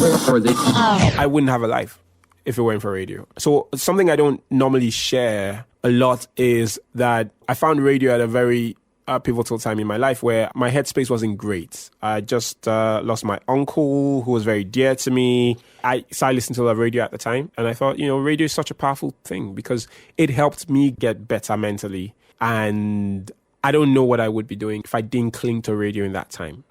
I wouldn't have a life if it weren't for radio. So something I don't normally share a lot is that I found radio at a very pivotal time in my life where my headspace wasn't great. I just lost my uncle who was very dear to me. I started listening to a lot of radio at the time, and I thought, radio is such a powerful thing because it helped me get better mentally. And I don't know what I would be doing if I didn't cling to radio in that time.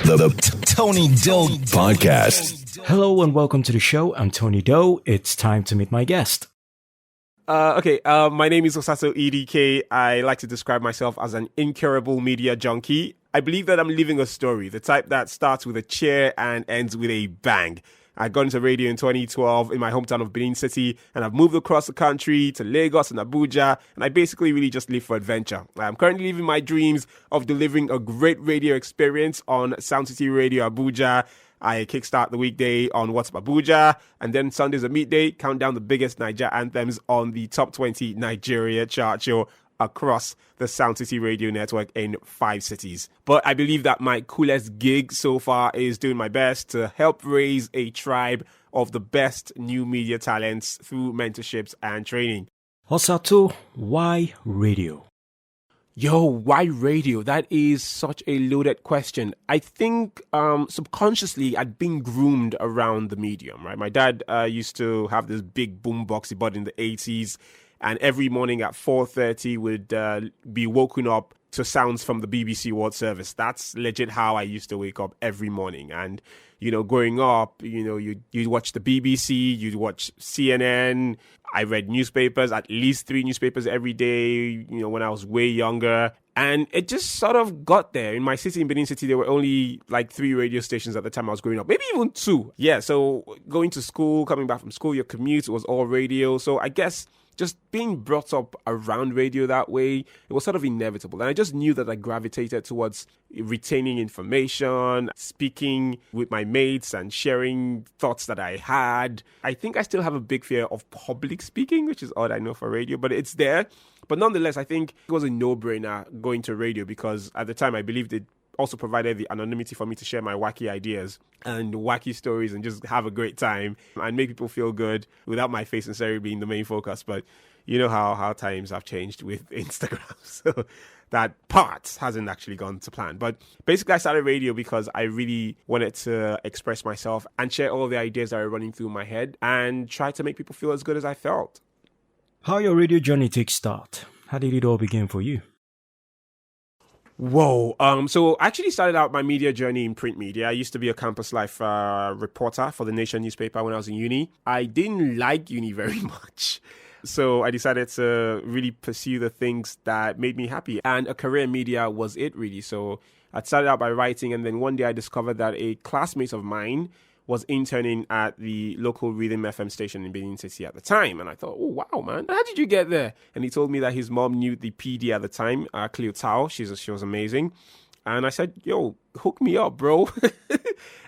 The Tony Doe Podcast. Hello and welcome to the show. I'm Tony Doe. It's time to meet my guest. My name is Osato EDK. I like to describe myself as an incurable media junkie. I believe that I'm living a story, the type that starts with a cheer and ends with a bang. I got into radio in 2012 in my hometown of Benin City, and I've moved across the country to Lagos and Abuja, and I basically really just live for adventure. I'm currently living my dreams of delivering a great radio experience on Sound City Radio Abuja. I kickstart the weekday on What's Up Abuja, and then Sunday's a midday, count down the biggest Niger anthems on the Top 20 Nigeria chart show across the Sound City Radio network in 5 cities. But I believe that my coolest gig so far is doing my best to help raise a tribe of the best new media talents through mentorships and training. Osato, why radio? Why radio? That is such a loaded question. I think subconsciously I'd been groomed around the medium, right? My dad used to have this big boombox he bought in the 80s. And every morning at 4:30 would be woken up to sounds from the BBC World Service. That's legit how I used to wake up every morning. And, growing up, you'd watch the BBC, you'd watch CNN. I read newspapers, at least 3 newspapers every day, when I was way younger. And it just sort of got there. In my city, in Benin City, there were only like 3 radio stations at the time I was growing up. Maybe even 2. Yeah, so going to school, coming back from school, your commute was all radio. So I guess just being brought up around radio that way, it was sort of inevitable. And I just knew that I gravitated towards retaining information, speaking with my mates and sharing thoughts that I had. I think I still have a big fear of public speaking, which is odd, I know, for radio, but it's there. But nonetheless, I think it was a no-brainer going to radio because at the time I believed it also provided the anonymity for me to share my wacky ideas and wacky stories and just have a great time and make people feel good without my face necessarily being the main focus. But you know how times have changed with Instagram. So that part hasn't actually gone to plan. But basically I started radio because I really wanted to express myself and share all the ideas that are running through my head and try to make people feel as good as I felt. How your radio journey takes start? How did it all begin for you? So I actually started out my media journey in print media. I used to be a campus life reporter for the Nation newspaper when I was in uni. I didn't like uni very much. So I decided to really pursue the things that made me happy. And a career in media was it really. So I started out by writing, and then one day I discovered that a classmate of mine was interning at the local Rhythm FM station in Benin City at the time. And I thought, oh, wow, man, how did you get there? And he told me that his mom knew the PD at the time, Cleo Tao. She was amazing. And I said, yo, hook me up, bro.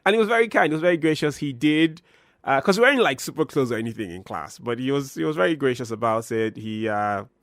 And he was very kind. He was very gracious. He did. Because we weren't like super close or anything in class, but he was very gracious about it. He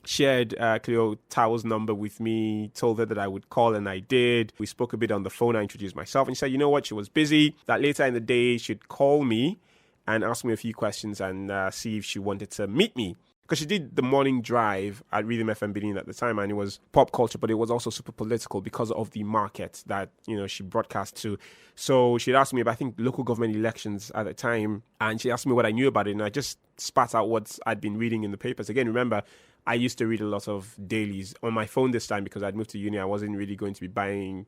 shared Cleo Tao's number with me, told her that I would call, and I did. We spoke a bit on the phone. I introduced myself, and she said, you know what, she was busy, that later in the day she'd call me and ask me a few questions and see if she wanted to meet me. Because she did the morning drive at Rhythm FM Benin at the time, and it was pop culture, but it was also super political because of the market that, she broadcast to. So she'd asked me about, I think, local government elections at the time, and she asked me what I knew about it, and I just spat out what I'd been reading in the papers. Again, remember, I used to read a lot of dailies on my phone this time because I'd moved to uni. I wasn't really going to be buying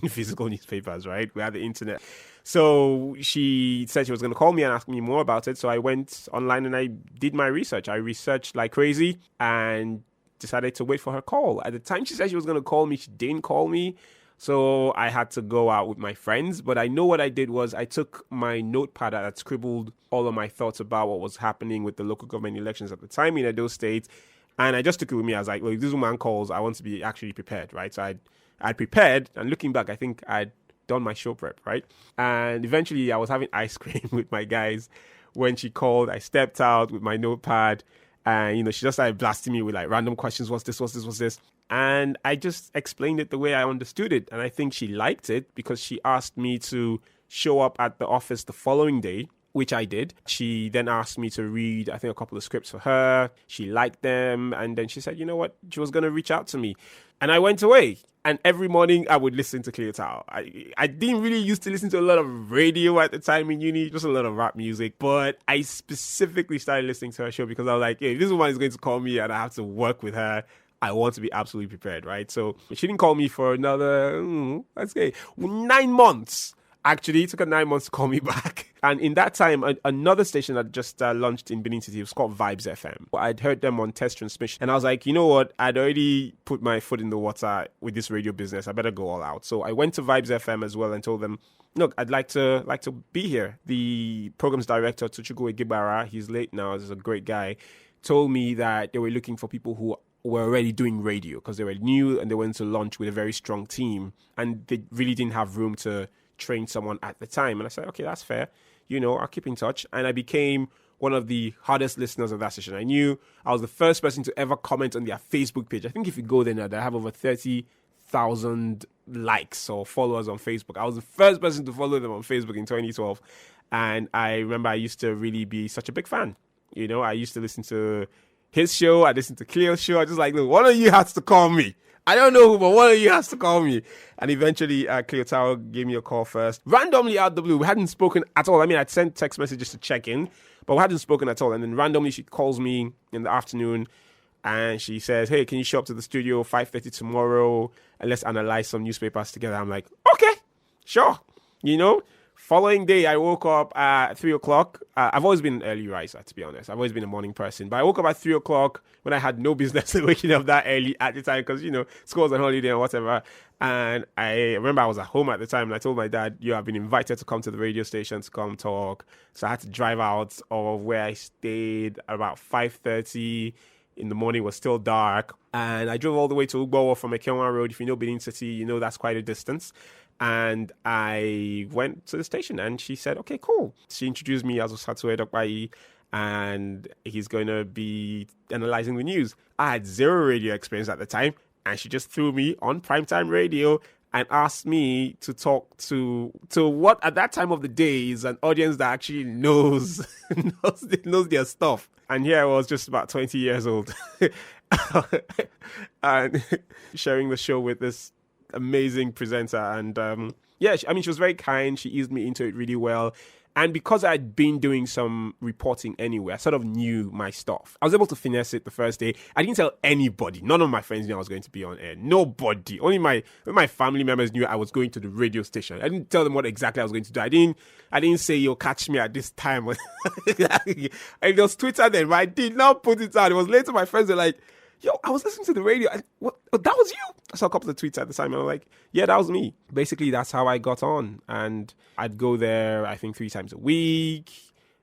physical newspapers, right? We had the internet. So she said she was going to call me and ask me more about it. So I went online and I did my research. I researched like crazy and decided to wait for her call. At the time she said she was going to call me, she didn't call me. So I had to go out with my friends. But I know what I did was I took my notepad and I scribbled all of my thoughts about what was happening with the local government elections at the time in Edo State. And I just took it with me. I was like, well, if this woman calls, I want to be actually prepared, right? So I'd prepared. And looking back, I think I'd done my show prep, right? And eventually I was having ice cream with my guys. When she called, I stepped out with my notepad And, she just started blasting me with like random questions. What's this? What's this? What's this? And I just explained it the way I understood it. And I think she liked it because she asked me to show up at the office the following day, which I did. She then asked me to read, I think, a couple of scripts for her. She liked them. And then she said, you know what? She was going to reach out to me. And I went away. And every morning I would listen to Clear Tower. I didn't really used to listen to a lot of radio at the time in uni, just a lot of rap music. But I specifically started listening to her show because I was like, hey, this woman is going to call me and I have to work with her. I want to be absolutely prepared, right? So she didn't call me for another, let's say, 9 months. Actually, it took her 9 months to call me back. And in that time, another station that just launched in Benin City was called Vibes FM. I'd heard them on test transmission. And I was like, you know what? I'd already put my foot in the water with this radio business. I better go all out. So I went to Vibes FM as well and told them, look, I'd like to be here. The program's director, Tuchuko Egibara, he's late now, he's a great guy, told me that they were looking for people who were already doing radio because they were new and they went to launch with a very strong team. And they really didn't have room to train someone at the time. And I said, okay, that's fair. I'll keep in touch. And I became one of the hardest listeners of that station. I knew I was the first person to ever comment on their Facebook page. I think if you go there now, they have over 30,000 likes or followers on Facebook. I was the first person to follow them on Facebook in 2012. And I remember I used to really be such a big fan. I used to listen to his show. I listened to Cleo's show. I just like, look, one of you has to call me. I don't know who, but one of you has to call me. And eventually, Cleo Tower gave me a call first. Randomly out of the blue. We hadn't spoken at all. I mean, I'd sent text messages to check in, but we hadn't spoken at all. And then randomly, she calls me in the afternoon and she says, hey, can you show up to the studio 5:30 tomorrow and let's analyze some newspapers together? I'm like, okay, sure. Following day, I woke up at 3 o'clock. I've always been an early riser, to be honest. I've always been a morning person. But I woke up at 3 o'clock when I had no business waking up that early at the time because, school was on holiday and whatever. And I remember I was at home at the time and I told my dad, I've been invited to come to the radio station to come talk. So I had to drive out of where I stayed about 5:30 in the morning. It was still dark. And I drove all the way to Ugbowo from Ekenwa Road. If you know Benin City, that's quite a distance. And I went to the station and she said, okay, cool. She introduced me as Osato EDK and he's going to be analyzing the news. I had zero radio experience at the time and she just threw me on primetime radio and asked me to talk to what at that time of the day is an audience that actually knows their stuff. And here I was just about 20 years old and sharing the show with this amazing presenter. And she was very kind. She eased me into it really well. And because I'd been doing some reporting anyway, I sort of knew my stuff. I was able to finesse it the first day. I didn't tell anybody. None of my friends knew I was going to be on air. Nobody. Only my family members knew I was going to the radio station. I didn't tell them what exactly I was going to do. I didn't say, you'll catch me at this time. It was Twitter then, but I did not put it out. It was later my friends were like, yo, I was listening to the radio. What? That was you? I saw a couple of tweets at the time and I'm like, yeah, that was me. Basically, that's how I got on. And I'd go there, I think 3 times a week.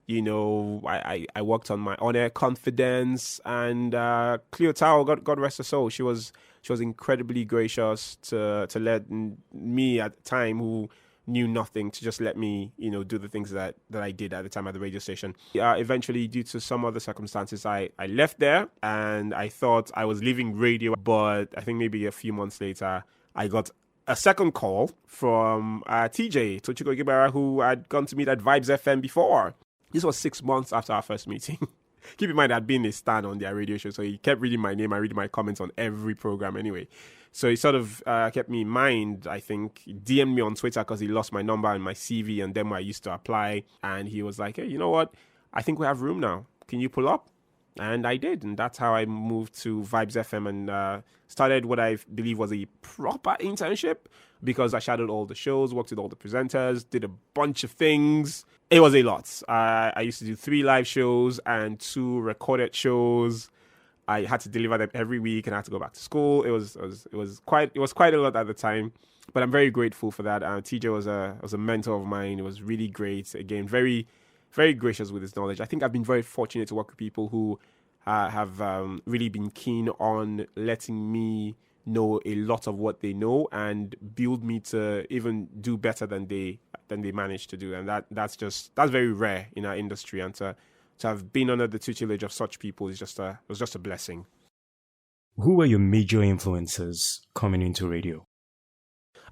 I worked on my on-air confidence. And Cleo Tower, God rest her soul, she was incredibly gracious to let me at the time, who knew nothing, to just let me, do the things that I did at the time at the radio station. Eventually, due to some other circumstances, I left there and I thought I was leaving radio. But I think maybe a few months later, I got a second call from TJ, Tochiko Gibara, who I'd gone to meet at Vibes FM before. This was 6 months after our first meeting. Keep in mind, I'd been a star on their radio show, so he kept reading my name and reading my comments on every program anyway. So he sort of kept me in mind, I think. He DM'd me on Twitter because he lost my number and my CV and then where I used to apply. And he was like, hey, you know what? I think we have room now. Can you pull up? And I did. And that's how I moved to Vibes FM and started what I believe was a proper internship, because I shadowed all the shows, worked with all the presenters, did a bunch of things. It was a lot. I used to do 3 live shows and 2 recorded shows. I had to deliver them every week and I had to go back to school. It was quite a lot at the time, but I'm very grateful for that. TJ was a mentor of mine. It was really great. Again, very, very gracious with his knowledge. I think I've been very fortunate to work with people who have really been keen on letting me know a lot of what they know and build me to even do better than they managed to do. And that's very rare in our industry. And to to have been under the tutelage of such people is was just a blessing. Who were your major influences coming into radio?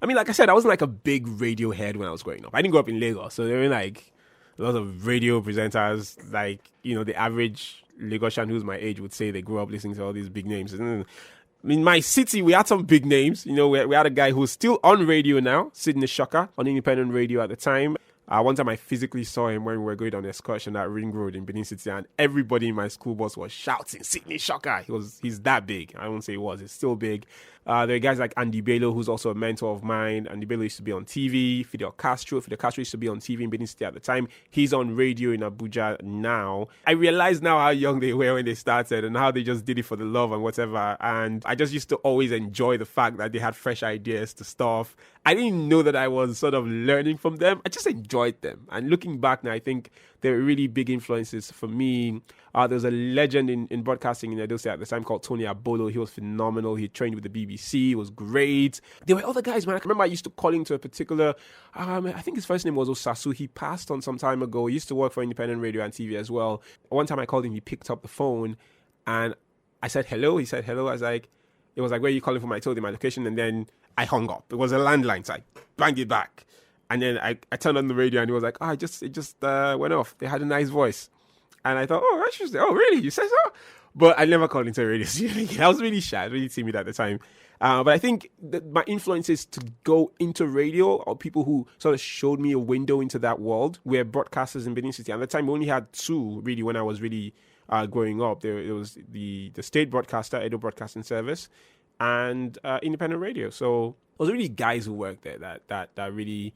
I mean, like I said, I wasn't like a big radio head when I was growing up. I didn't grow up in Lagos, so there were like a lot of radio presenters, like, the average Lagosian who's my age would say they grew up listening to all these big names. I mean, my city, we had some big names. We had a guy who's still on radio now, Sidney Shocker, on independent radio at the time. One time I physically saw him when we were going on an excursion at Ring Road in Benin City, and everybody in my school bus was shouting, "Sidney Shocker!" He's that big. I won't say he was. He's still big. There are guys like Andy Bello, who's also a mentor of mine. Andy Bello used to be on TV. Fidel Castro used to be on TV in Benin City at the time. He's on radio in Abuja now. I realize now how young they were when they started and how they just did it for the love and whatever. And I just used to always enjoy the fact that they had fresh ideas to stuff. I didn't know that I was sort of learning from them. I just enjoyed them. And looking back now, I think they're really big influences for me. There's a legend in broadcasting in Edo State at the time called Tony Doe. He was phenomenal. He trained with the BBC. It was great. There were other guys, man. I remember I used to call into a particular, I think his first name was Osato. He passed on some time ago. He used to work for independent radio and TV as well. One time I called him, he picked up the phone and I said, hello. He said, hello. It was like, where are you calling from? I told him my location and then I hung up. It was a landline, so I banged it back. And then I turned on the radio and he was like, it just went off. They had a nice voice. And I thought, I should say, oh, really? You said so? But I never called into a radio station. I was really shy, really timid at the time. But I think that my influences to go into radio or people who sort of showed me a window into that world were broadcasters in Benin City. At the time, we only had two, really, when I was really growing up. There was the state broadcaster, Edo Broadcasting Service, and independent radio. So it was really guys who worked there that really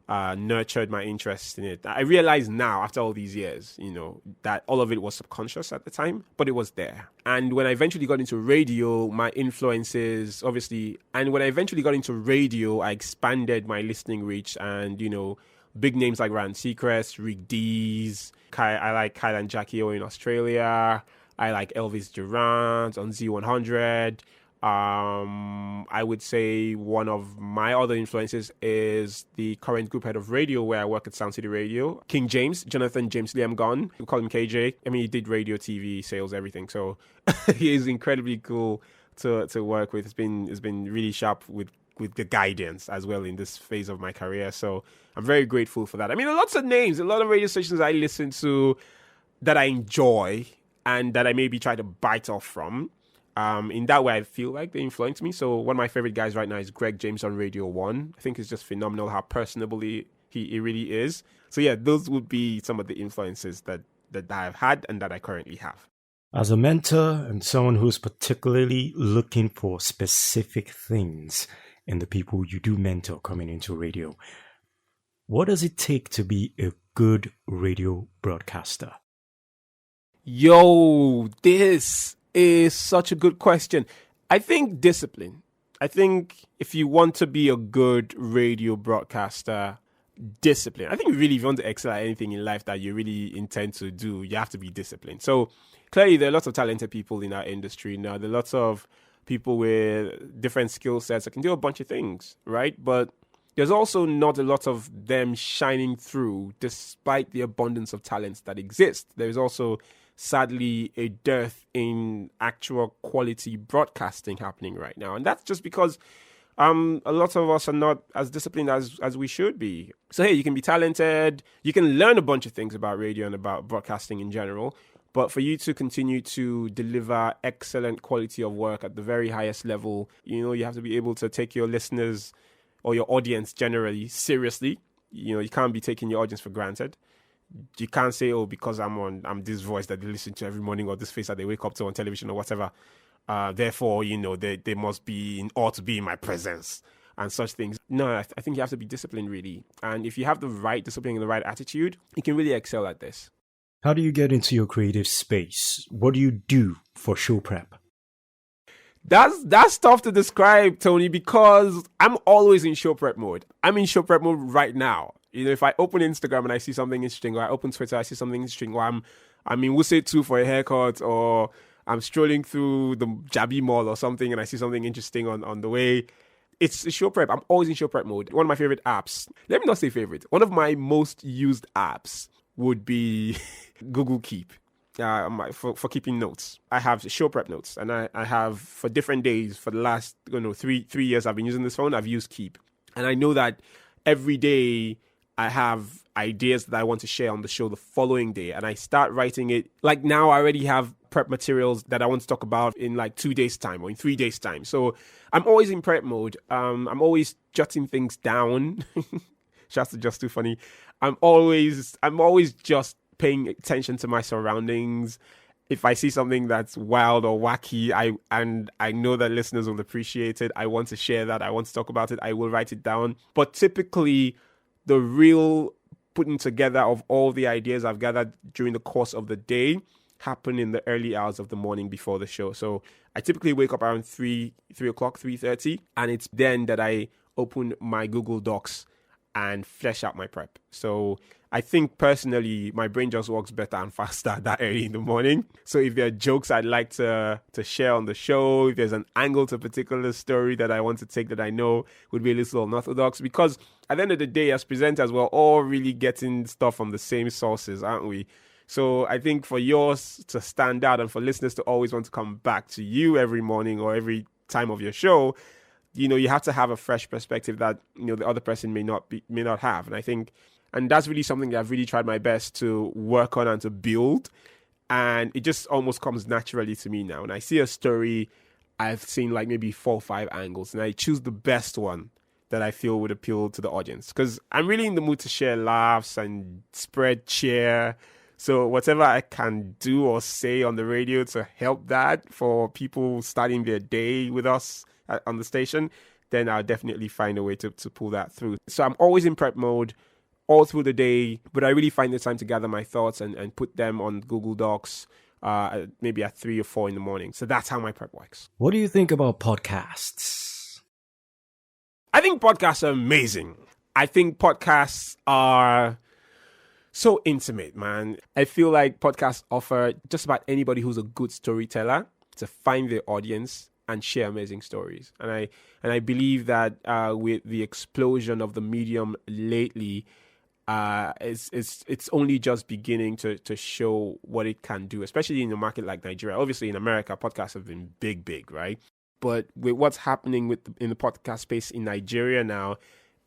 nurtured my interest in it. I realize now, after all these years, that all of it was subconscious at the time, but it was there. And when I eventually got into radio, my influences, obviously, and when I eventually got into radio, I expanded my listening reach and, big names like Ryan Seacrest, Rick Dees, I like Kyle and Jackie in Australia. I like Elvis Durant on Z100. I would say one of my other influences is the current group head of radio where I work at Sound City Radio, King James, Jonathan James Liam Gunn. We call him KJ. I mean, he did radio, TV, sales, everything. So he is incredibly cool to work with. It's been really sharp with the guidance as well in this phase of my career. So I'm very grateful for that. I mean, lots of names, a lot of radio stations I listen to that I enjoy and that I maybe try to bite off from. In that way, I feel like they influence me. So one of my favorite guys right now is Greg James on Radio 1. I think it's just phenomenal how personable he really is. So yeah, those would be some of the influences that I've had and that I currently have. As a mentor and someone who's particularly looking for specific things in the people you do mentor coming into radio, what does it take to be a good radio broadcaster? Yo, this is such a good question. I think discipline. I think if you want to be a good radio broadcaster, discipline. I think really if you want to excel at anything in life that you really intend to do, you have to be disciplined. So clearly there are lots of talented people in our industry now. There are lots of people with different skill sets that can do a bunch of things, right? But there's also not a lot of them shining through despite the abundance of talents that exist. There's also sadly a dearth in actual quality broadcasting happening right now. And that's just because a lot of us are not as disciplined as we should be. So, hey, you can be talented. You can learn a bunch of things about radio and about broadcasting in general. But for you to continue to deliver excellent quality of work at the very highest level, you have to be able to take your listeners or your audience generally seriously. You can't be taking your audience for granted. You can't say, because I'm this voice that they listen to every morning or this face that they wake up to on television or whatever. Therefore, they must be ought to be in my presence and such things. No, I think you have to be disciplined, really. And if you have the right discipline and the right attitude, you can really excel at this. How do you get into your creative space? What do you do for show prep? That's tough to describe, Tony, because I'm always in show prep mode. I'm in show prep mode right now. If I open Instagram and I see something interesting, or I open Twitter, I see something interesting, or I'm in Wuse 2 for a haircut, or I'm strolling through the Jabi Mall or something and I see something interesting on the way. It's show prep. I'm always in show prep mode. One of my favorite apps, let me not say favorite, one of my most used apps would be Google Keep. For keeping notes. I have show prep notes, and I have for different days for the last 3 years I've been using this phone. I've used Keep, and I know that every day I have ideas that I want to share on the show the following day, and I start writing it. Like now, I already have prep materials that I want to talk about in like 2 days' time or in 3 days' time. So I'm always in prep mode. I'm always jotting things down. Shouts to Just Too Funny. I'm always just paying attention to my surroundings. If I see something that's wild or wacky, I know that listeners will appreciate it. I want to share that. I want to talk about it. I will write it down. But typically, the real putting together of all the ideas I've gathered during the course of the day happen in the early hours of the morning before the show. So I typically wake up around 3 o'clock, 3:30, and it's then that I open my Google Docs and flesh out my prep. So I think personally, my brain just works better and faster that early in the morning. So if there are jokes I'd like to share on the show, if there's an angle to a particular story that I want to take that I know would be a little unorthodox, because at the end of the day, as presenters, we're all really getting stuff from the same sources, aren't we? So I think for yours to stand out and for listeners to always want to come back to you every morning or every time of your show, you have to have a fresh perspective that, the other person may not have. And I think, and that's really something that I've really tried my best to work on and to build. And it just almost comes naturally to me now. When I see a story, I've seen like maybe 4 or 5 angles, and I choose the best one that I feel would appeal to the audience. Because I'm really in the mood to share laughs and spread cheer. So whatever I can do or say on the radio to help that for people starting their day with us on the station, then I'll definitely find a way to pull that through. So I'm always in prep mode all through the day, but I really find the time to gather my thoughts and put them on Google Docs maybe at 3 or 4 in the morning. So that's how my prep works. What do you think about podcasts? I think podcasts are amazing. I think podcasts are so intimate, man. I feel like podcasts offer just about anybody who's a good storyteller to find their audience and share amazing stories. And I believe that with the explosion of the medium lately, it's only just beginning to show what it can do, especially in a market like Nigeria. Obviously, in America, podcasts have been big, right? But with what's happening in the podcast space in Nigeria now,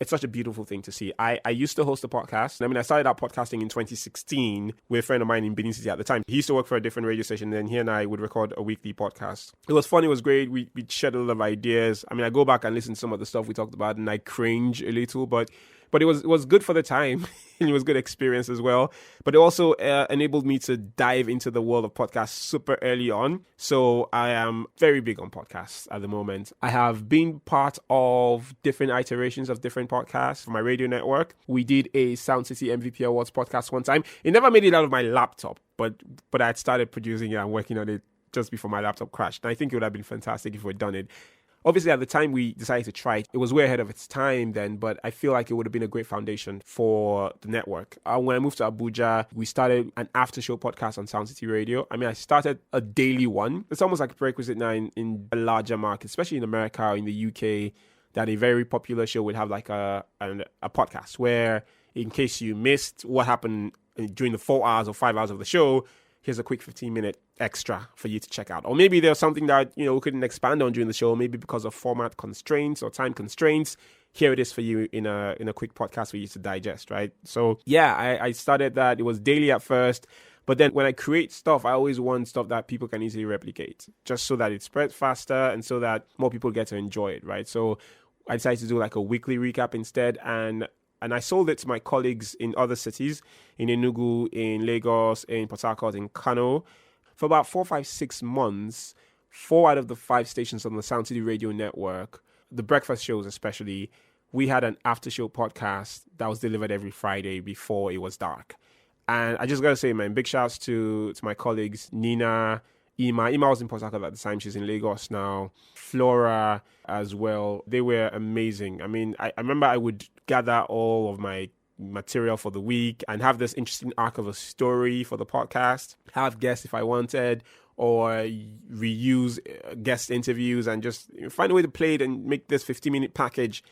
it's such a beautiful thing to see. I used to host a podcast. I started out podcasting in 2016 with a friend of mine in Benin City at the time. He used to work for a different radio station, and then he and I would record a weekly podcast. It was fun. It was great. We shared a lot of ideas. I go back and listen to some of the stuff we talked about, and I cringe a little, but it was good for the time. And it was good experience as well. But it also enabled me to dive into the world of podcasts super early on. So I am very big on podcasts at the moment. I have been part of different iterations of different podcasts for my radio network. We did a Sound City MVP Awards podcast one time. It never made it out of my laptop, but I had started producing it and working on it just before my laptop crashed. And I think it would have been fantastic if we'd done it. Obviously, at the time we decided to try it, it was way ahead of its time then, but I feel like it would have been a great foundation for the network. When I moved to Abuja, we started an after-show podcast on Sound City Radio. I started a daily one. It's almost like a prerequisite now in a larger market, especially in America or in the UK, that a very popular show would have like a podcast where, in case you missed what happened during the 4 hours or 5 hours of the show, here's a quick 15-minute extra for you to check out. Or maybe there's something that, we couldn't expand on during the show, maybe because of format constraints or time constraints. Here it is for you in a quick podcast for you to digest, right? So yeah, I started that. It was daily at first, but then when I create stuff, I always want stuff that people can easily replicate, just so that it spreads faster and so that more people get to enjoy it, right? So I decided to do like a weekly recap instead, and I sold it to my colleagues in other cities, in Enugu, in Lagos, in Port Harcourt, in Kano. For about 4, 5, 6 months, 4 out of the 5 stations on the Sound City Radio network, the breakfast shows especially, we had an after-show podcast that was delivered every Friday before it was dark. And I just got to say, man, big shouts to my colleagues, Nina, Ima. Ima was in Port Harcourt at the time. She's in Lagos now. Flora as well. They were amazing. I remember I would gather all of my material for the week and have this interesting arc of a story for the podcast, have guests if I wanted, or reuse guest interviews and just find a way to play it and make this 15-minute package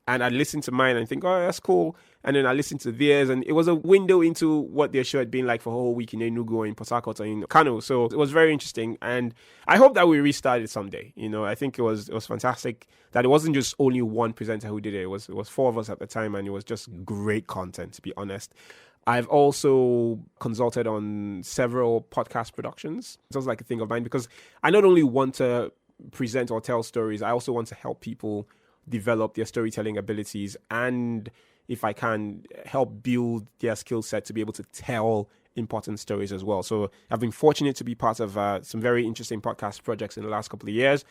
And I'd listen to mine and think, oh, that's cool. And then I listened to theirs, and it was a window into what their show had been like for a whole week in Enugu or in Port Harcourt or in Kano. So it was very interesting. And I hope that we restart it someday. I think it was fantastic that it wasn't just only one presenter who did it. It was 4 of us at the time, and it was just great content, to be honest. I've also consulted on several podcast productions. It was like a thing of mine because I not only want to present or tell stories, I also want to help people develop their storytelling abilities, and if I can, help build their skill set to be able to tell important stories as well. So I've been fortunate to be part of some very interesting podcast projects in the last couple of years,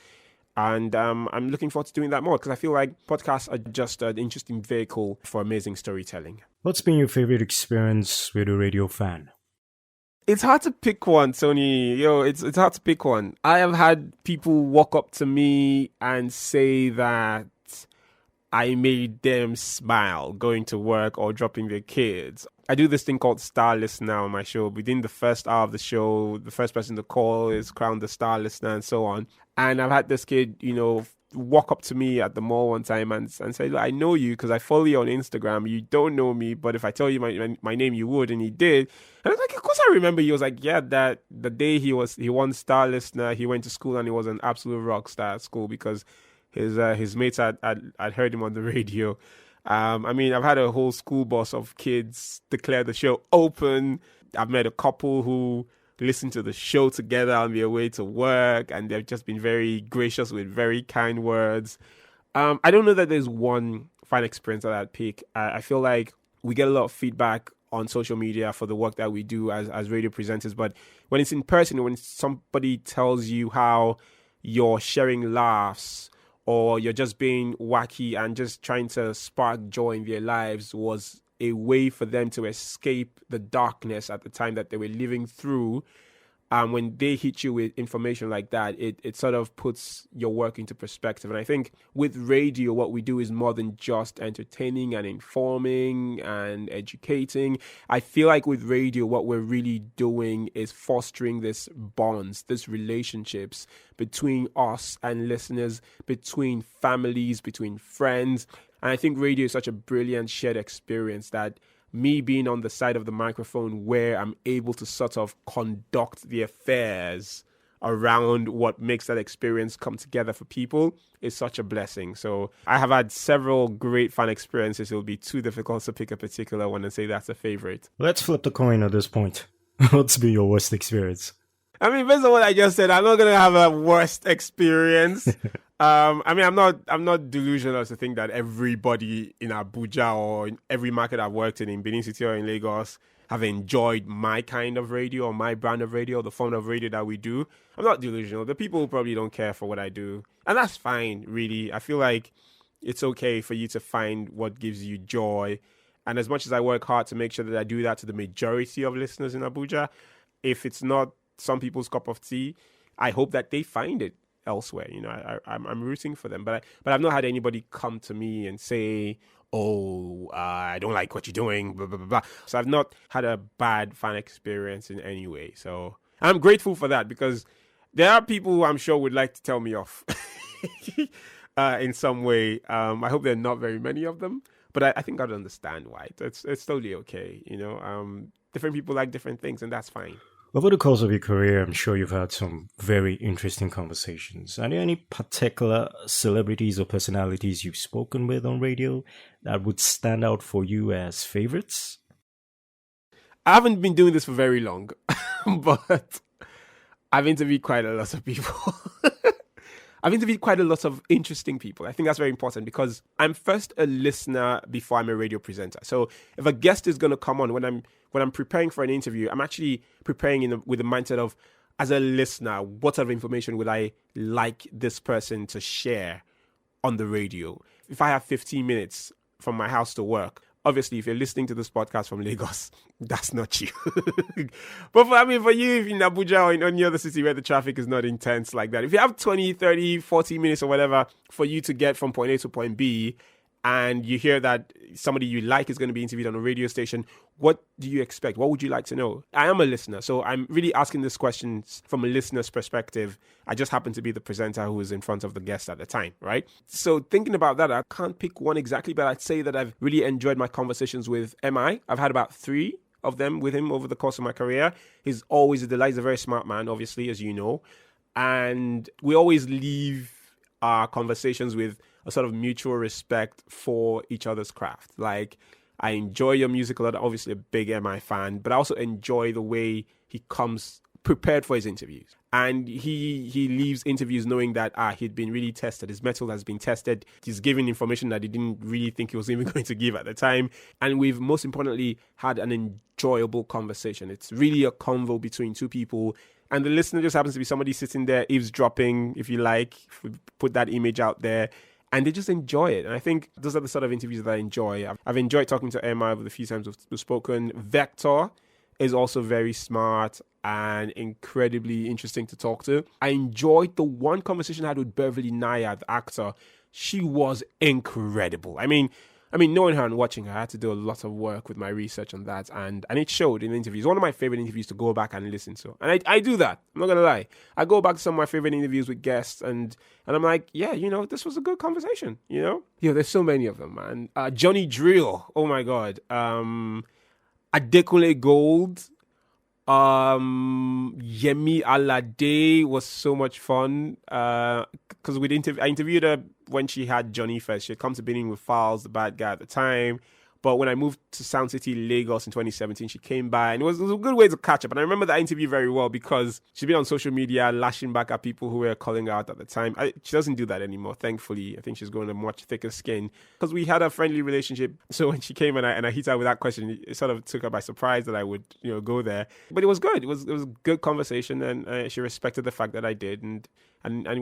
and I'm looking forward to doing that more because I feel like podcasts are just an interesting vehicle for amazing storytelling. What's been your favorite experience with a radio fan? It's hard to pick one, Tony. It's hard to pick one. I have had people walk up to me and say that I made them smile going to work or dropping their kids. I do this thing called Star Listener on my show. Within the first hour of the show, the first person to call is crowned the Star Listener and so on. And I've had this kid, walk up to me at the mall one time and say, look, I know you because I follow you on Instagram. You don't know me, but if I tell you my name, you would. And he did. And I was like, of course I remember. He was like, yeah, that the day he won Star Listener, he went to school and he was an absolute rock star at school because his mates had heard him on the radio. I've had a whole school bus of kids declare the show open. I've met a couple who listen to the show together on their way to work, and they've just been very gracious with very kind words. I don't know that there's one fun experience that I'd pick. I feel like we get a lot of feedback on social media for the work that we do as radio presenters, but when it's in person, when somebody tells you how you're sharing laughs or you're just being wacky and just trying to spark joy in their lives was a way for them to escape the darkness at the time that they were living through. When they hit you with information like that, it sort of puts your work into perspective. And I think with radio, what we do is more than just entertaining and informing and educating. I feel like with radio, what we're really doing is fostering this bonds, this relationships between us and listeners, between families, between friends. And I think radio is such a brilliant shared experience that me being on the side of the microphone where I'm able to sort of conduct the affairs around what makes that experience come together for people is such a blessing. So I have had several great fun experiences. It will be too difficult to pick a particular one and say that's a favorite. Let's flip the coin at this point. What's been your worst experience? Based on what I just said, I'm not going to have a worst experience. I'm not delusional to think that everybody in Abuja or in every market I've worked in Benin City or in Lagos have enjoyed my kind of radio or my brand of radio, the form of radio that we do. I'm not delusional. The people probably don't care for what I do. And that's fine, really. I feel like it's okay for you to find what gives you joy. And as much as I work hard to make sure that I do that to the majority of listeners in Abuja, if it's not some people's cup of tea, I hope that they find it elsewhere. I'm rooting for them, but I've not had anybody come to me and say, "Oh, I don't like what you're doing." Blah, blah, blah, blah. So I've not had a bad fan experience in any way. So I'm grateful for that because there are people who I'm sure would like to tell me off in some way. I hope there are not very many of them, but I think I'd understand why. It's totally okay. Different people like different things, and that's fine. Over the course of your career, I'm sure you've had some very interesting conversations. Are there any particular celebrities or personalities you've spoken with on radio that would stand out for you as favorites? I haven't been doing this for very long, but I've interviewed quite a lot of people. I've interviewed quite a lot of interesting people. I think that's very important because I'm first a listener before I'm a radio presenter. So if a guest is going to come on, when I'm preparing for an interview, I'm actually preparing with the mindset of, as a listener, what sort of information would I like this person to share on the radio? If I have 15 minutes from my house to work, obviously, if you're listening to this podcast from Lagos, that's not you. But for you, if in Abuja or in any other city where the traffic is not intense like that, if you have 20, 30, 40 minutes or whatever for you to get from point A to point B, and you hear that somebody you like is going to be interviewed on a radio station, what do you expect? What would you like to know? I am a listener, so I'm really asking this question from a listener's perspective. I just happen to be the presenter who was in front of the guest at the time, right? So thinking about that, I can't pick one exactly, but I'd say that I've really enjoyed my conversations with MI. I've had about 3 of them with him over the course of my career. He's always a delight. He's a very smart man, obviously, as you know. And we always leave our conversations with a sort of mutual respect for each other's craft. Like, I enjoy your music a lot. Obviously a big MI fan, but I also enjoy the way he comes prepared for his interviews. And he leaves interviews knowing that he'd been really tested. His metal has been tested. He's giving information that he didn't really think he was even going to give at the time. And we've most importantly had an enjoyable conversation. It's really a convo between two people. And the listener just happens to be somebody sitting there eavesdropping, if you like, if we put that image out there. And they just enjoy it. And I think those are the sort of interviews that I enjoy. I've enjoyed talking to Emma over the few times we've spoken. Vector is also very smart and incredibly interesting to talk to. I enjoyed the one conversation I had with Beverly Naya, the actor. She was incredible. I mean, knowing her and watching her, I had to do a lot of work with my research on that, and it showed in interviews. One of my favorite interviews to go back and listen to. And I do that. I'm not going to lie. I go back to some of my favorite interviews with guests, and I'm like, yeah, this was a good conversation, there's so many of them, man. Johnny Drill, oh my God. Adekunle Gold, Yemi Alade was so much fun because I interviewed her when she had Johnny first. She had come to Benin with Files, the bad guy at the time. But when I moved to Sound City, Lagos in 2017, she came by and it was a good way to catch up. And I remember that interview very well because she'd been on social media lashing back at people who were calling her out at the time. She doesn't do that anymore, thankfully. I think she's growing a much thicker skin because we had a friendly relationship. So when she came and I hit her with that question, it sort of took her by surprise that I would, go there. But it was good. It was a good conversation, and she respected the fact that I did, and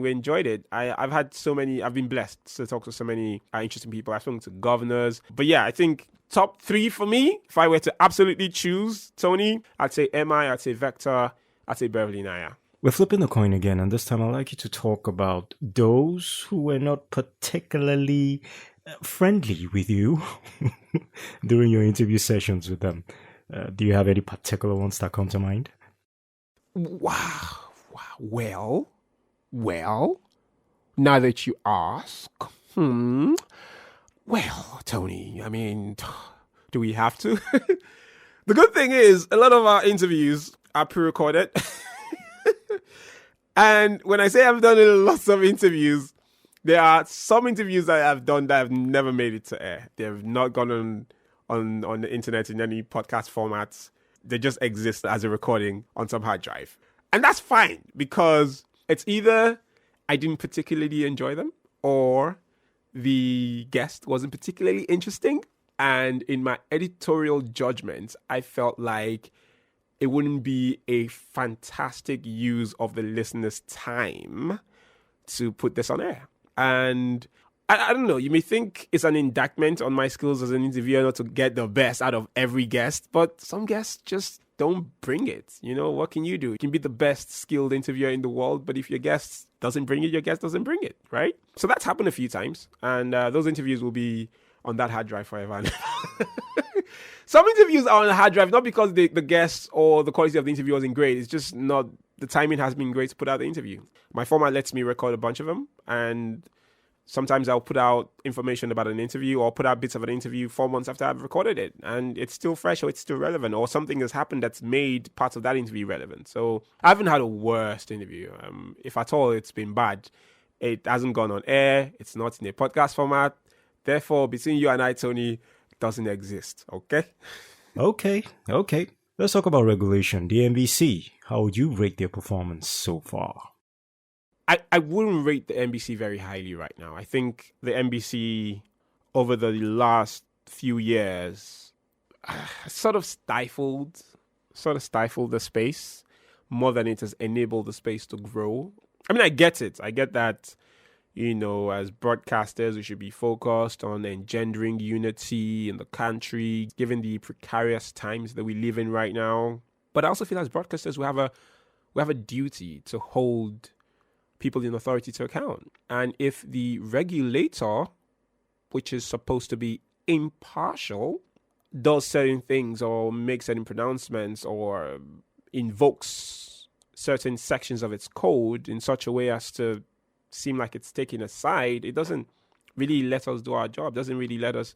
we enjoyed it. I've been blessed to talk to so many interesting people. I've spoken to governors. But yeah, I think top 3 for me, if I were to absolutely choose, Tony, I'd say MI, I'd say Vector, I'd say Beverly Naya. We're flipping the coin again, and this time I'd like you to talk about those who were not particularly friendly with you during your interview sessions with them. Do you have any particular ones that come to mind? Wow. Well, now that you ask, well, Tony, do we have to? The good thing is, a lot of our interviews are pre-recorded. And when I say I've done lots of interviews, there are some interviews that I've done that have never made it to air. They've not gone on the internet in any podcast formats. They just exist as a recording on some hard drive. And that's fine, because it's either I didn't particularly enjoy them, or the guest wasn't particularly interesting. And in my editorial judgment, I felt like it wouldn't be a fantastic use of the listener's time to put this on air. And I don't know, you may think it's an indictment on my skills as an interviewer not to get the best out of every guest, but some guests just don't bring it. What can you do? You can be the best skilled interviewer in the world, but if your guest doesn't bring it, your guest doesn't bring it, right? So that's happened a few times, and those interviews will be on that hard drive forever. Some interviews are on a hard drive, not because the guests or the quality of the interview wasn't great. It's just not, the timing has been great to put out the interview. My format lets me record a bunch of them, and sometimes I'll put out information about an interview or put out bits of an interview 4 months after I've recorded it, and it's still fresh or it's still relevant, or something has happened that's made parts of that interview relevant. So I haven't had a worst interview. If at all it's been bad, it hasn't gone on air. It's not in a podcast format. Therefore, between you and I, Tony, it doesn't exist. Okay? Okay. Let's talk about regulation. The NBC, how would you rate their performance so far? I wouldn't rate the NBC very highly right now. I think the NBC over the last few years sort of stifled the space more than it has enabled the space to grow. I get it. I get that, as broadcasters, we should be focused on engendering unity in the country, given the precarious times that we live in right now. But I also feel as broadcasters, we have a duty to hold people in authority to account. And if the regulator which is supposed to be impartial, does certain things or makes certain pronouncements or invokes certain sections of its code in such a way as to seem like it's taking a side, it doesn't really let us do our job, doesn't really let us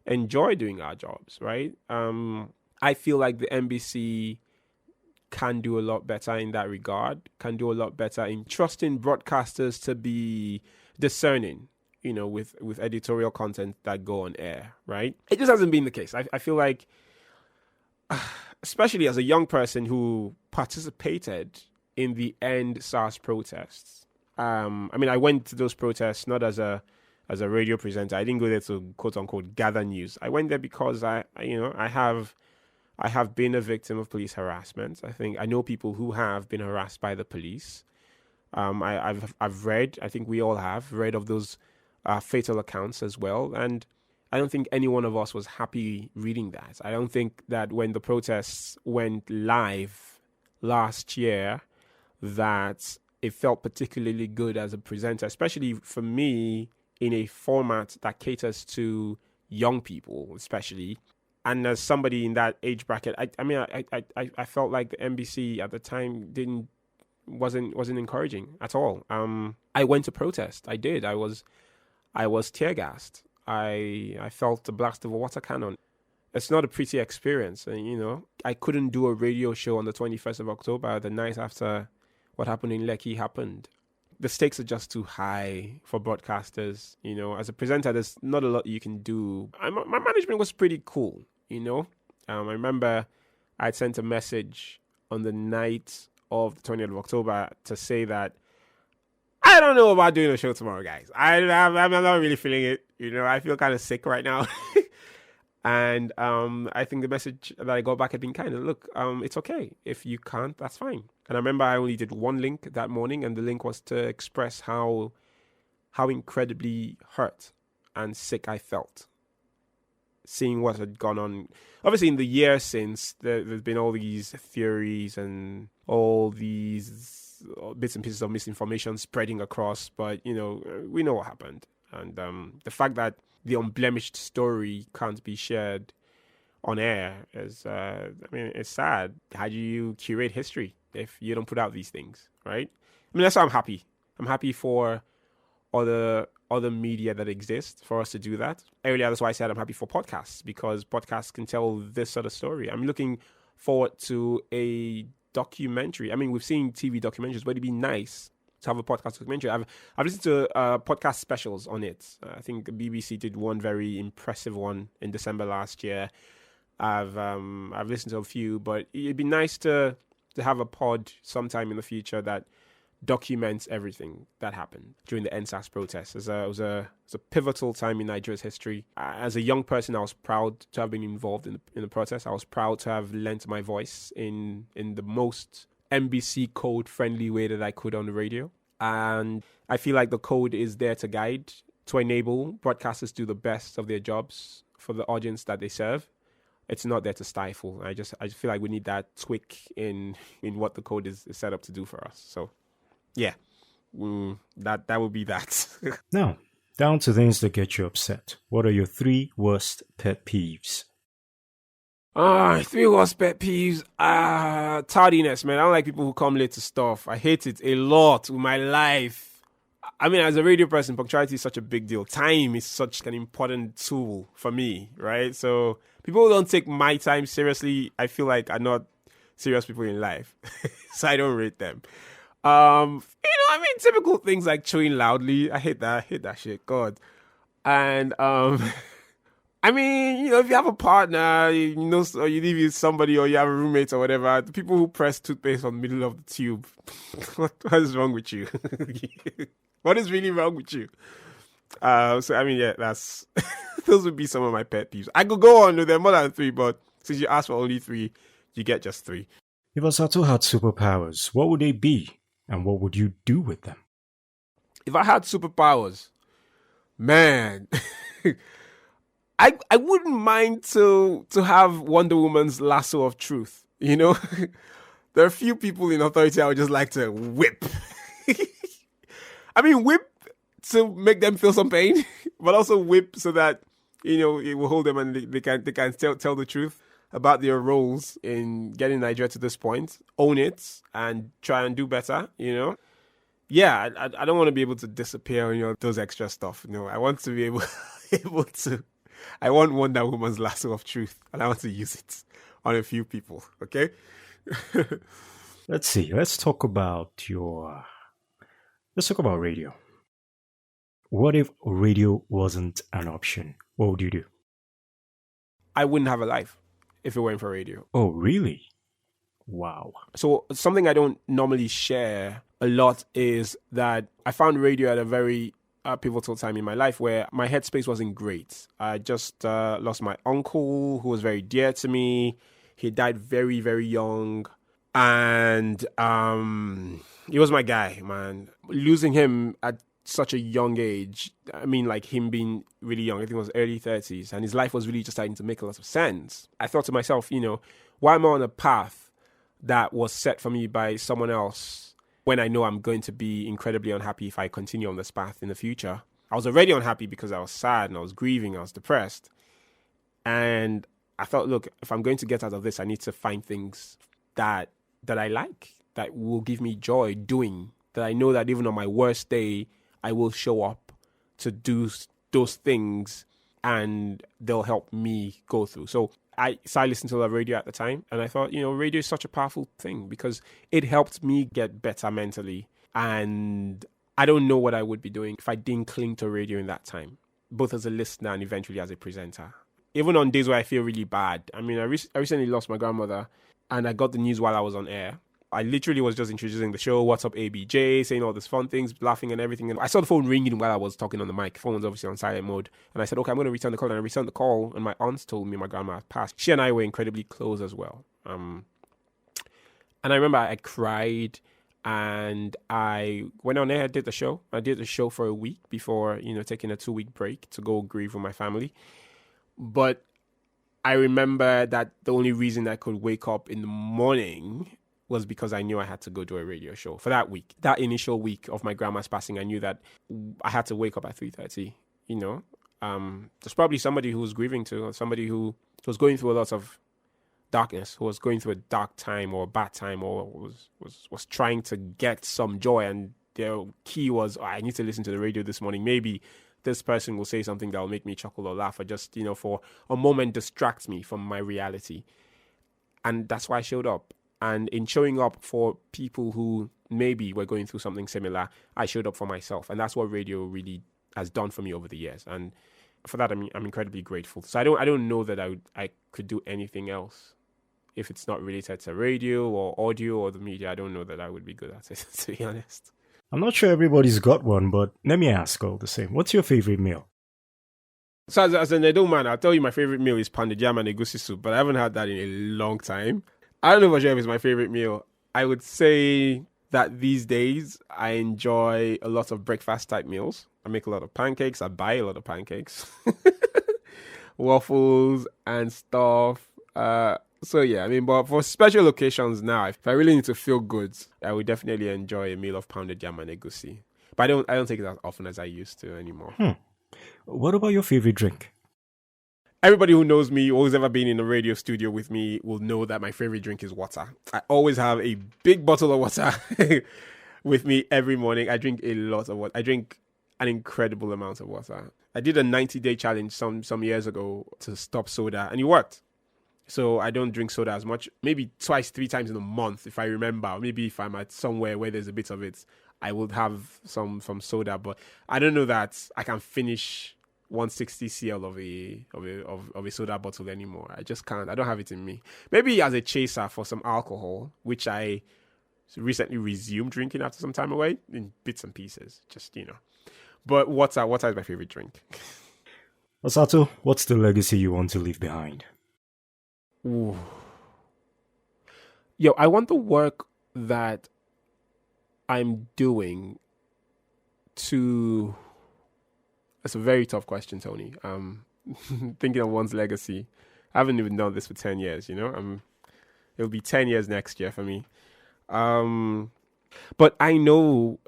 enjoy doing our jobs, right? I feel like the NBC can do a lot better in that regard, can do a lot better in trusting broadcasters to be discerning, with editorial content that go on air, right? It just hasn't been the case. I feel like, especially as a young person who participated in the End SARS protests. I went to those protests not as a radio presenter. I didn't go there to quote unquote gather news. I went there because I have been a victim of police harassment. I know people who have been harassed by the police. I've read, I think we all have read of those fatal accounts as well. And I don't think any one of us was happy reading that. I don't think that when the protests went live last year, that it felt particularly good as a presenter, especially for me in a format that caters to young people, especially. And as somebody in that age bracket, I felt like the NBC at the time wasn't encouraging at all. I went to protest. I did. I was tear gassed. I felt the blast of a water cannon. It's not a pretty experience. And, I couldn't do a radio show on the 21st of October, the night after what happened in Lekki happened. The stakes are just too high for broadcasters. As a presenter, there's not a lot you can do. My management was pretty cool. I remember I'd sent a message on the night of the 20th of October to say that I don't know about doing a show tomorrow, guys. I'm not really feeling it. I feel kind of sick right now. And I think the message that I got back had been kind of, look, it's okay. If you can't, that's fine. And I remember I only did one link that morning, and the link was to express how incredibly hurt and sick I felt seeing what had gone on. Obviously, in the year since, there's been all these theories and all these bits and pieces of misinformation spreading across. But, we know what happened. And the fact that the unblemished story can't be shared on air is, it's sad. How do you curate history if you don't put out these things, right? That's why I'm happy. I'm happy for other media that exist for us to do that. Earlier, that's why I said I'm happy for podcasts, because podcasts can tell this sort of story. I'm looking forward to a documentary. We've seen TV documentaries, but it'd be nice to have a podcast documentary. I've listened to podcast specials on it. I think the BBC did one very impressive one in December last year. I've listened to a few, but it'd be nice to have a pod sometime in the future that documents everything that happened during the NSAS protests. It was a pivotal time in Nigeria's history. As a young person, I was proud to have been involved in the protest. I was proud to have lent my voice in the most NBC code friendly way that I could on the radio. And I feel like the code is there to guide, to enable broadcasters to do the best of their jobs for the audience that they serve. It's not there to stifle. I just feel like we need that tweak in what the code is set up to do for us. So yeah, that would be that. Now, down to things that get you upset. What are your 3 worst pet peeves? 3 worst pet peeves. Tardiness, man. I don't like people who come late to stuff. I hate it a lot with my life. As a radio person, punctuality is such a big deal. Time is such an important tool for me, right? So people who don't take my time seriously, I feel like are not serious people in life. So I don't rate them. Typical things like chewing loudly. I hate that shit. God. And, if you have a partner, or you live with somebody, or you have a roommate or whatever, the people who press toothpaste on the middle of the tube, what is wrong with you? What is really wrong with you? That's, those would be some of my pet peeves. I could go on, there are more than 3, but since you asked for only 3, you get just 3. If Osato had superpowers, what would they be? And what would you do with them? If I had superpowers, man, I wouldn't mind to have Wonder Woman's lasso of truth. There are a few people in authority I would just like to whip. Whip to make them feel some pain, but also whip so that, it will hold them and they can tell the truth about their roles in getting Nigeria to this point, own it, and try and do better, Yeah, I don't want to be able to disappear, those extra stuff. I want to be able to. I want Wonder Woman's lasso of truth, and I want to use it on a few people. Okay. Let's see. Let's talk about radio. What if radio wasn't an option? What would you do? I wouldn't have a life if it weren't for radio. Oh, really? Wow. So something I don't normally share a lot is that I found radio at a very pivotal time in my life where my headspace wasn't great. I just lost my uncle, who was very dear to me. He died very, very young. And he was my guy, man. Losing him at such a young age, I mean, like him being really young, I think it was early 30s, and his life was really just starting to make a lot of sense. I thought to myself, why am I on a path that was set for me by someone else when I know I'm going to be incredibly unhappy if I continue on this path in the future? I was already unhappy because I was sad and I was grieving, I was depressed. And I thought, look, if I'm going to get out of this, I need to find things that I like, that will give me joy doing, that I know that even on my worst day, I will show up to do those things and they'll help me go through. So I listened to the radio at the time and I thought, radio is such a powerful thing because it helped me get better mentally. And I don't know what I would be doing if I didn't cling to radio in that time, both as a listener and eventually as a presenter. Even on days where I feel really bad. I mean, I recently lost my grandmother and I got the news while I was on air. I literally was just introducing the show, what's up ABJ, saying all these fun things, laughing and everything. And I saw the phone ringing while I was talking on the mic. The phone was obviously on silent mode. And I said, okay, I'm going to return the call. And I returned the call and my aunt told me my grandma had passed. She and I were incredibly close as well. And I remember I cried and I went on air, did the show. I did the show for a week before, taking a 2-week break to go grieve with my family. But I remember that the only reason I could wake up in the morning was because I knew I had to go do a radio show for that week. That initial week of my grandma's passing, I knew that I had to wake up at 3:30, There's probably somebody who was grieving too, or somebody who was going through a lot of darkness, who was going through a dark time or a bad time, or was trying to get some joy. And their key was, I need to listen to the radio this morning. Maybe this person will say something that will make me chuckle or laugh or just, for a moment distract me from my reality. And that's why I showed up. And in showing up for people who maybe were going through something similar, I showed up for myself. And that's what radio really has done for me over the years. And for that, I'm incredibly grateful. So I don't know that I could do anything else. If it's not related to radio or audio or the media, I don't know that I would be good at it, to be honest. I'm not sure everybody's got one, but let me ask all the same. What's your favorite meal? So as an Edo man, I'll tell you my favorite meal is pounded yam and egusi soup, but I haven't had that in a long time. I don't know for sure if it's my favorite meal. I would say that these days I enjoy a lot of breakfast type meals. I make a lot of pancakes. I buy a lot of pancakes, waffles and stuff. So yeah, but for special occasions now, if I really need to feel good, I would definitely enjoy a meal of pounded yam and egusi. But I don't take it as often as I used to anymore. What about your favorite drink? Everybody who knows me, who's ever been in a radio studio with me, will know that my favorite drink is water. I always have a big bottle of water with me every morning. I drink a lot of water. I drink an incredible amount of water. I did a 90-day challenge some years ago to stop soda, and it worked. So I don't drink soda as much, maybe 2-3 times in a month if I remember. Maybe if I'm at somewhere where there's a bit of it, I would have some soda. But I don't know that I can finish 160 cl of a soda bottle anymore. I just can't. I don't have it in me. Maybe as a chaser for some alcohol, which I recently resumed drinking after some time away in bits and pieces. Just, But water is my favorite drink. Osato, what's the legacy you want to leave behind? Ooh. Yo, I want the work that I'm doing to... That's a very tough question, Tony. Thinking of one's legacy. I haven't even done this for 10 years, It'll be 10 years next year for me. But I know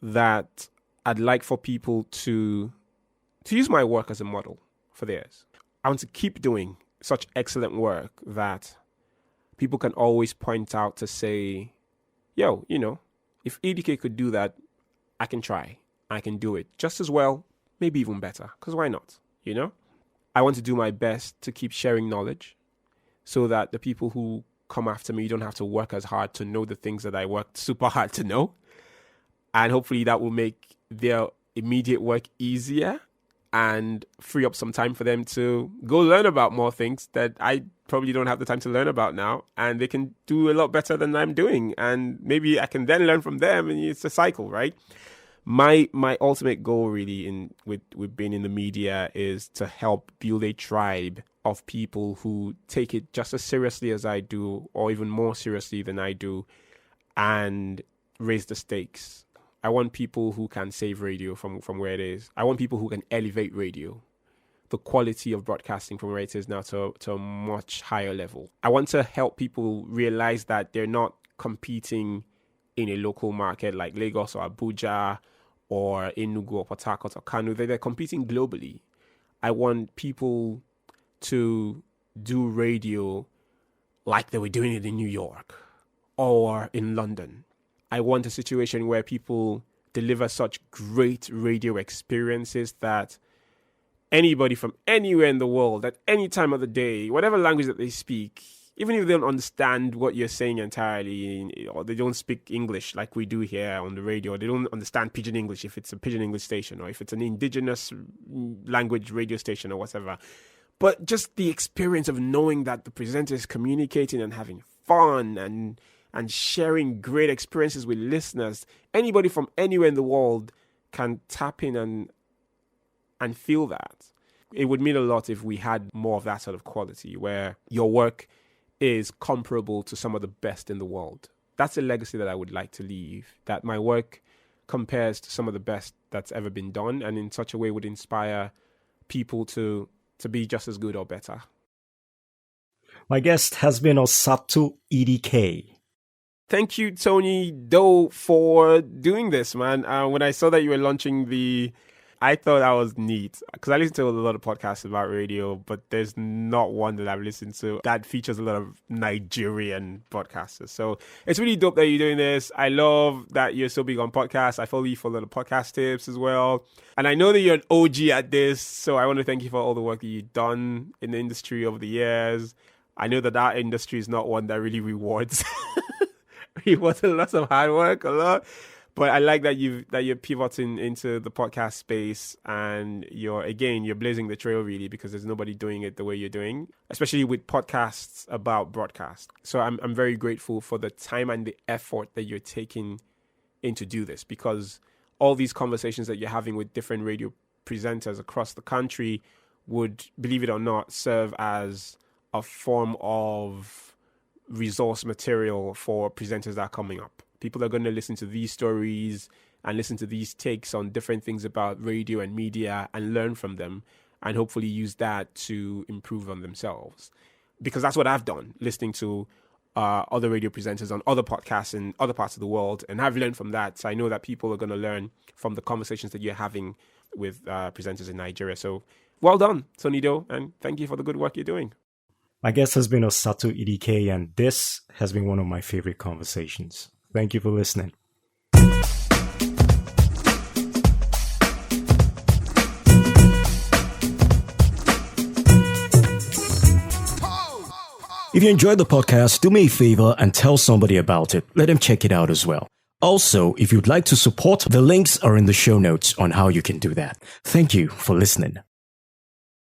that I'd like for people to use my work as a model for theirs. I want to keep doing such excellent work that people can always point out to say, yo, if EDK could do that, I can try. I can do it just as well, maybe even better, because why not, I want to do my best to keep sharing knowledge so that the people who come after me don't have to work as hard to know the things that I worked super hard to know. And hopefully that will make their immediate work easier and free up some time for them to go learn about more things that I probably don't have the time to learn about now. And they can do a lot better than I'm doing. And maybe I can then learn from them, and it's a cycle, right? My ultimate goal really with being in the media is to help build a tribe of people who take it just as seriously as I do, or even more seriously than I do, and raise the stakes. I want people who can save radio from where it is. I want people who can elevate radio, the quality of broadcasting from where it is now to a much higher level. I want to help people realize that they're not competing in a local market like Lagos or Abuja or Enugu or Port Harcourt or Kano. They're competing globally. I want people to do radio like they were doing it in New York or in London. I want a situation where people deliver such great radio experiences that anybody from anywhere in the world, at any time of the day, whatever language that they speak, even if they don't understand what you're saying entirely, or they don't speak English like we do here on the radio, or they don't understand Pidgin English if it's a Pidgin English station, or if it's an indigenous language radio station or whatever. But just the experience of knowing that the presenter is communicating and having fun and sharing great experiences with listeners. Anybody from anywhere in the world can tap in and feel that. It would mean a lot if we had more of that sort of quality, where your work is comparable to some of the best in the world. That's a legacy that I would like to leave, that my work compares to some of the best that's ever been done, and in such a way would inspire people to be just as good or better. My guest has been Osato EDK. Thank you, Tony Doe, for doing this, man. When I saw that you were launching I thought that was neat, because I listen to a lot of podcasts about radio, but there's not one that I've listened to that features a lot of Nigerian podcasters. So it's really dope that you're doing this. I love that you're so big on podcasts. I follow you for a lot of podcast tips as well. And I know that you're an OG at this, so I want to thank you for all the work that you've done in the industry over the years. I know that our industry is not one that really rewards rewards a lot of hard work, a lot. But I like that you're pivoting into the podcast space, and you're blazing the trail really, because there's nobody doing it the way you're doing, especially with podcasts about broadcast. So I'm very grateful for the time and the effort that you're taking in to do this, because all these conversations that you're having with different radio presenters across the country would, believe it or not, serve as a form of resource material for presenters that are coming up. People are going to listen to these stories and listen to these takes on different things about radio and media and learn from them, and hopefully use that to improve on themselves. Because that's what I've done, listening to other radio presenters on other podcasts in other parts of the world, and I've learned from that. So I know that people are going to learn from the conversations that you're having with presenters in Nigeria. So well done, Tony Doe, and thank you for the good work you're doing. My guest has been Osato EDK, and this has been one of my favorite conversations. Thank you for listening. If you enjoyed the podcast, do me a favor and tell somebody about it. Let them check it out as well. Also, if you'd like to support, the links are in the show notes on how you can do that. Thank you for listening.